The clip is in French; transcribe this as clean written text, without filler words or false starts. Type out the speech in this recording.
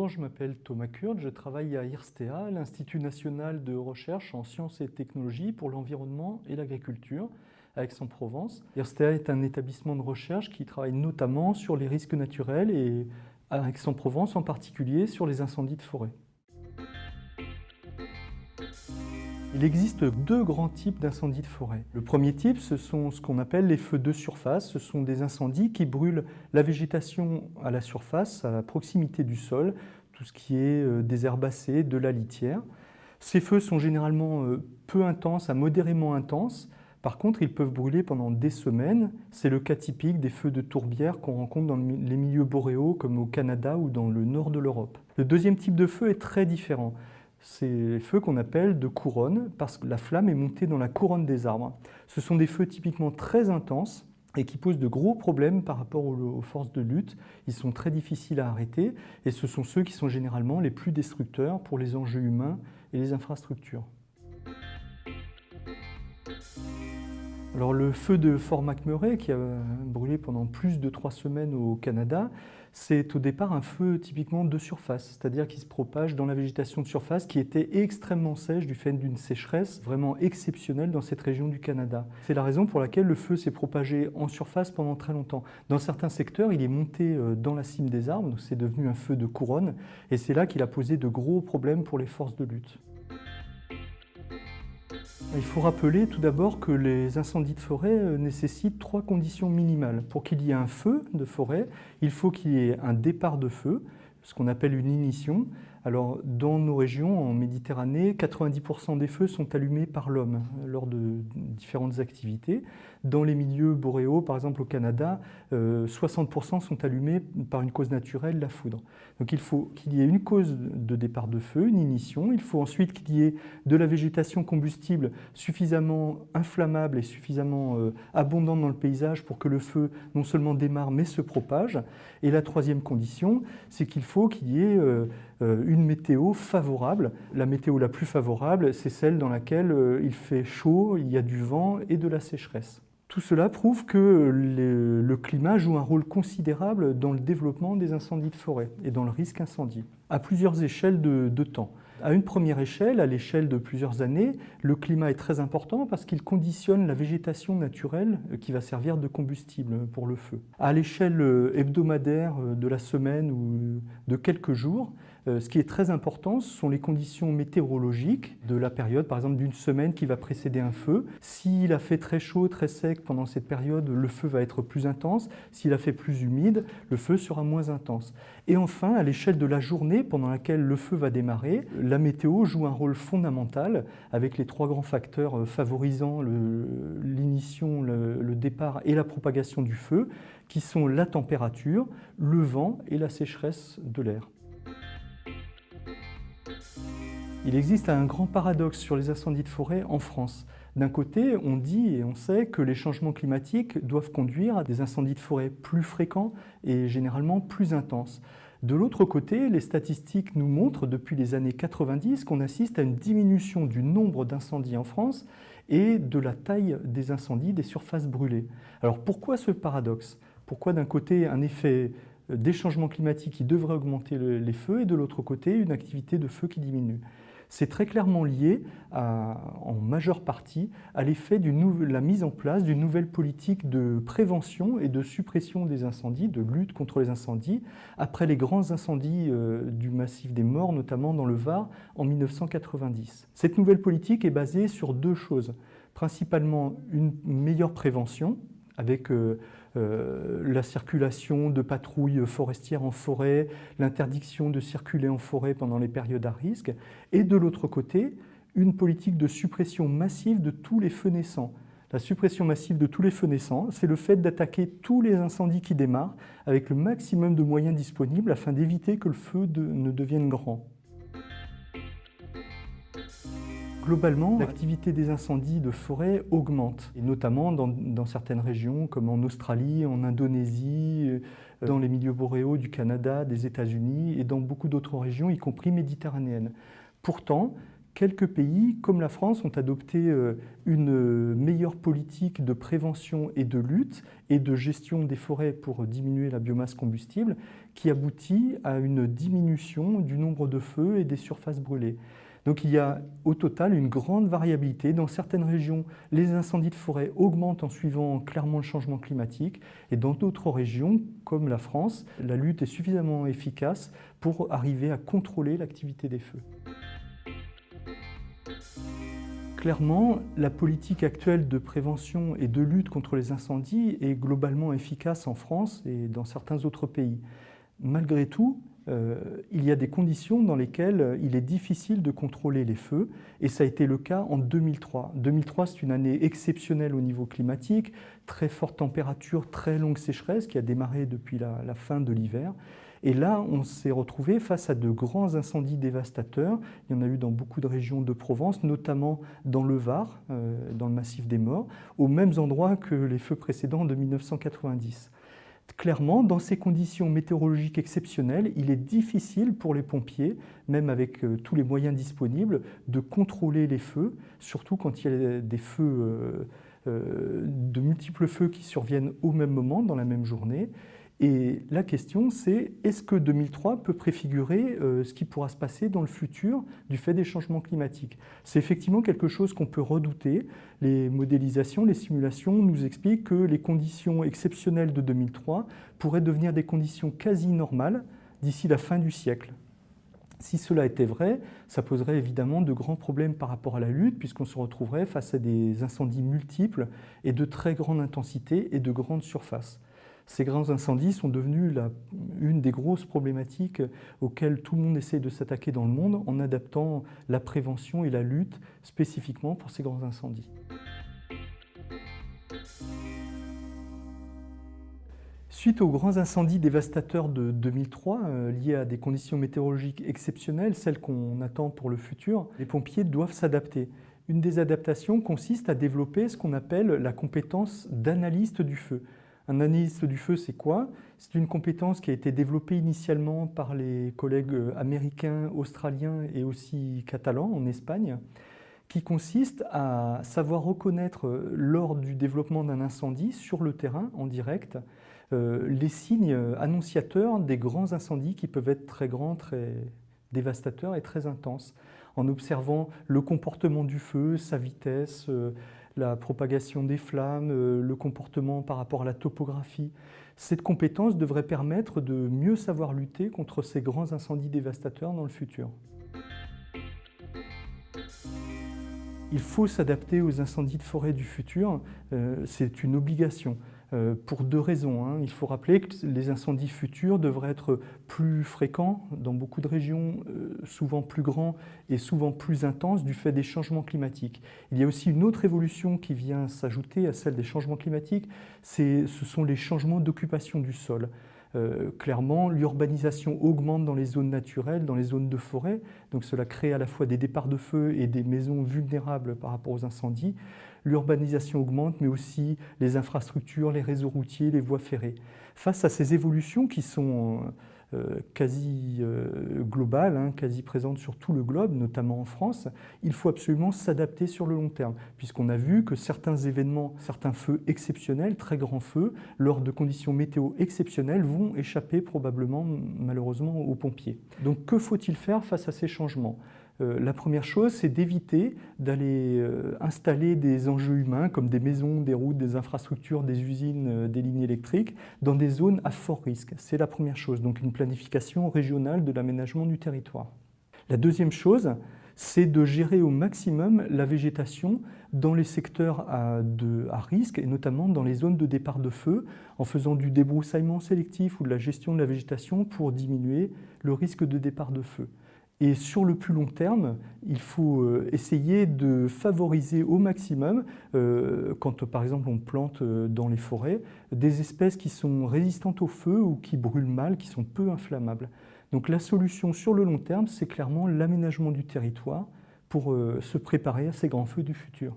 Bonjour, je m'appelle Thomas Kurt, je travaille à IRSTEA, l'Institut national de recherche en sciences et technologies pour l'environnement et l'agriculture, à Aix-en-Provence. IRSTEA est un établissement de recherche qui travaille notamment sur les risques naturels et à Aix-en-Provence en particulier sur les incendies de forêt. Il existe deux grands types d'incendies de forêt. Le premier type, ce sont ce qu'on appelle les feux de surface. Ce sont des incendies qui brûlent la végétation à la surface, à la proximité du sol, tout ce qui est des herbacées, de la litière. Ces feux sont généralement peu intenses à modérément intenses. Par contre, ils peuvent brûler pendant des semaines. C'est le cas typique des feux de tourbière qu'on rencontre dans les milieux boréaux, comme au Canada ou dans le nord de l'Europe. Le deuxième type de feu est très différent. C'est les feux qu'on appelle de couronne, parce que la flamme est montée dans la couronne des arbres. Ce sont des feux typiquement très intenses et qui posent de gros problèmes par rapport aux forces de lutte. Ils sont très difficiles à arrêter et ce sont ceux qui sont généralement les plus destructeurs pour les enjeux humains et les infrastructures. Alors, le feu de Fort McMurray, qui a brûlé pendant plus de 3 semaines au Canada, c'est au départ un feu typiquement de surface, c'est-à-dire qui se propage dans la végétation de surface qui était extrêmement sèche du fait d'une sécheresse vraiment exceptionnelle dans cette région du Canada. C'est la raison pour laquelle le feu s'est propagé en surface pendant très longtemps. Dans certains secteurs, il est monté dans la cime des arbres, donc c'est devenu un feu de couronne, et c'est là qu'il a posé de gros problèmes pour les forces de lutte. Il faut rappeler tout d'abord que les incendies de forêt nécessitent 3 conditions minimales. Pour qu'il y ait un feu de forêt, il faut qu'il y ait un départ de feu, ce qu'on appelle une ignition. Alors, dans nos régions, en Méditerranée, 90% des feux sont allumés par l'homme lors de différentes activités. Dans les milieux boréaux, par exemple au Canada, 60% sont allumés par une cause naturelle, la foudre. Donc il faut qu'il y ait une cause de départ de feu, une ignition. Il faut ensuite qu'il y ait de la végétation combustible suffisamment inflammable et suffisamment abondante dans le paysage pour que le feu non seulement démarre mais se propage. Et la troisième condition, c'est qu'il faut qu'il y ait une météo favorable. La météo la plus favorable, c'est celle dans laquelle il fait chaud, il y a du vent et de la sécheresse. Tout cela prouve que le climat joue un rôle considérable dans le développement des incendies de forêt et dans le risque incendie, à plusieurs échelles de temps. À une première échelle, à l'échelle de plusieurs années, le climat est très important parce qu'il conditionne la végétation naturelle qui va servir de combustible pour le feu. À l'échelle hebdomadaire de la semaine ou de quelques jours, ce qui est très important, ce sont les conditions météorologiques de la période, par exemple d'une semaine qui va précéder un feu. S'il a fait très chaud, très sec pendant cette période, le feu va être plus intense. S'il a fait plus humide, le feu sera moins intense. Et enfin, à l'échelle de la journée pendant laquelle le feu va démarrer, la météo joue un rôle fondamental avec les 3 grands facteurs favorisant l'ignition, le départ et la propagation du feu, qui sont la température, le vent et la sécheresse de l'air. Il existe un grand paradoxe sur les incendies de forêt en France. D'un côté, on dit et on sait que les changements climatiques doivent conduire à des incendies de forêt plus fréquents et généralement plus intenses. De l'autre côté, les statistiques nous montrent depuis les années 90 qu'on assiste à une diminution du nombre d'incendies en France et de la taille des incendies, des surfaces brûlées. Alors pourquoi ce paradoxe? Pourquoi d'un côté un effet des changements climatiques qui devrait augmenter les feux et de l'autre côté une activité de feu qui diminue? C'est très clairement lié en majeure partie à l'effet de la mise en place d'une nouvelle politique de prévention et de suppression des incendies, de lutte contre les incendies, après les grands incendies du massif des Maures, notamment dans le Var, en 1990. Cette nouvelle politique est basée sur 2 choses. Principalement une meilleure prévention, avec la circulation de patrouilles forestières en forêt, l'interdiction de circuler en forêt pendant les périodes à risque, et de l'autre côté, une politique de suppression massive de tous les feux naissants. La suppression massive de tous les feux naissants, c'est le fait d'attaquer tous les incendies qui démarrent avec le maximum de moyens disponibles afin d'éviter que le feu ne devienne grand. Globalement, l'activité des incendies de forêt augmente, et notamment dans certaines régions comme en Australie, en Indonésie, dans les milieux boréaux du Canada, des États-Unis et dans beaucoup d'autres régions, y compris méditerranéennes. Pourtant, Quelques pays, comme la France, ont adopté une meilleure politique de prévention et de lutte et de gestion des forêts pour diminuer la biomasse combustible, qui aboutit à une diminution du nombre de feux et des surfaces brûlées. Donc il y a au total une grande variabilité. Dans certaines régions, les incendies de forêt augmentent en suivant clairement le changement climatique, et dans d'autres régions, comme la France, la lutte est suffisamment efficace pour arriver à contrôler l'activité des feux. Clairement, la politique actuelle de prévention et de lutte contre les incendies est globalement efficace en France et dans certains autres pays. Malgré tout, il y a des conditions dans lesquelles il est difficile de contrôler les feux, et ça a été le cas en 2003. 2003, c'est une année exceptionnelle au niveau climatique, très forte température, très longue sécheresse qui a démarré depuis la fin de l'hiver. Et là, on s'est retrouvé face à de grands incendies dévastateurs. Il y en a eu dans beaucoup de régions de Provence, notamment dans le Var, dans le massif des Morts, aux mêmes endroits que les feux précédents de 1990. Clairement, dans ces conditions météorologiques exceptionnelles, il est difficile pour les pompiers, même avec tous les moyens disponibles, de contrôler les feux, surtout quand il y a des feux, de multiples feux qui surviennent au même moment, dans la même journée. Et la question, c'est est-ce que 2003 peut préfigurer ce qui pourra se passer dans le futur du fait des changements climatiques? C'est effectivement quelque chose qu'on peut redouter. Les modélisations, les simulations nous expliquent que les conditions exceptionnelles de 2003 pourraient devenir des conditions quasi normales d'ici la fin du siècle. Si cela était vrai, ça poserait évidemment de grands problèmes par rapport à la lutte, puisqu'on se retrouverait face à des incendies multiples et de très grande intensité et de grandes surfaces. Ces grands incendies sont devenus une des grosses problématiques auxquelles tout le monde essaie de s'attaquer dans le monde en adaptant la prévention et la lutte spécifiquement pour ces grands incendies. Suite aux grands incendies dévastateurs de 2003, liés à des conditions météorologiques exceptionnelles, celles qu'on attend pour le futur, les pompiers doivent s'adapter. Une des adaptations consiste à développer ce qu'on appelle la compétence d'analyste du feu. Un analyste du feu, c'est quoi? C'est une compétence qui a été développée initialement par les collègues américains, australiens et aussi catalans en Espagne, qui consiste à savoir reconnaître lors du développement d'un incendie sur le terrain, en direct, les signes annonciateurs des grands incendies qui peuvent être très grands, très dévastateurs et très intenses, en observant le comportement du feu, sa vitesse, la propagation des flammes, le comportement par rapport à la topographie. Cette compétence devrait permettre de mieux savoir lutter contre ces grands incendies dévastateurs dans le futur. Il faut s'adapter aux incendies de forêt du futur, c'est une obligation. Pour deux raisons. Il faut rappeler que les incendies futurs devraient être plus fréquents dans beaucoup de régions, souvent plus grands et souvent plus intenses du fait des changements climatiques. Il y a aussi une autre évolution qui vient s'ajouter à celle des changements climatiques, ce sont les changements d'occupation du sol. Clairement, l'urbanisation augmente dans les zones naturelles, dans les zones de forêt, donc cela crée à la fois des départs de feu et des maisons vulnérables par rapport aux incendies. L'urbanisation augmente, mais aussi les infrastructures, les réseaux routiers, les voies ferrées. Face à ces évolutions qui sont quasi globales, quasi présentes sur tout le globe, notamment en France, il faut absolument s'adapter sur le long terme, puisqu'on a vu que certains événements, certains feux exceptionnels, très grands feux, lors de conditions météo exceptionnelles, vont échapper probablement, malheureusement, aux pompiers. Donc que faut-il faire face à ces changements ? La première chose, c'est d'éviter d'aller installer des enjeux humains comme des maisons, des routes, des infrastructures, des usines, des lignes électriques dans des zones à fort risque. C'est la première chose, donc une planification régionale de l'aménagement du territoire. La deuxième chose, c'est de gérer au maximum la végétation dans les secteurs à risque et notamment dans les zones de départ de feu en faisant du débroussaillement sélectif ou de la gestion de la végétation pour diminuer le risque de départ de feu. Et sur le plus long terme, il faut essayer de favoriser au maximum, quand par exemple on plante dans les forêts, des espèces qui sont résistantes au feu ou qui brûlent mal, qui sont peu inflammables. Donc la solution sur le long terme, c'est clairement l'aménagement du territoire pour se préparer à ces grands feux du futur.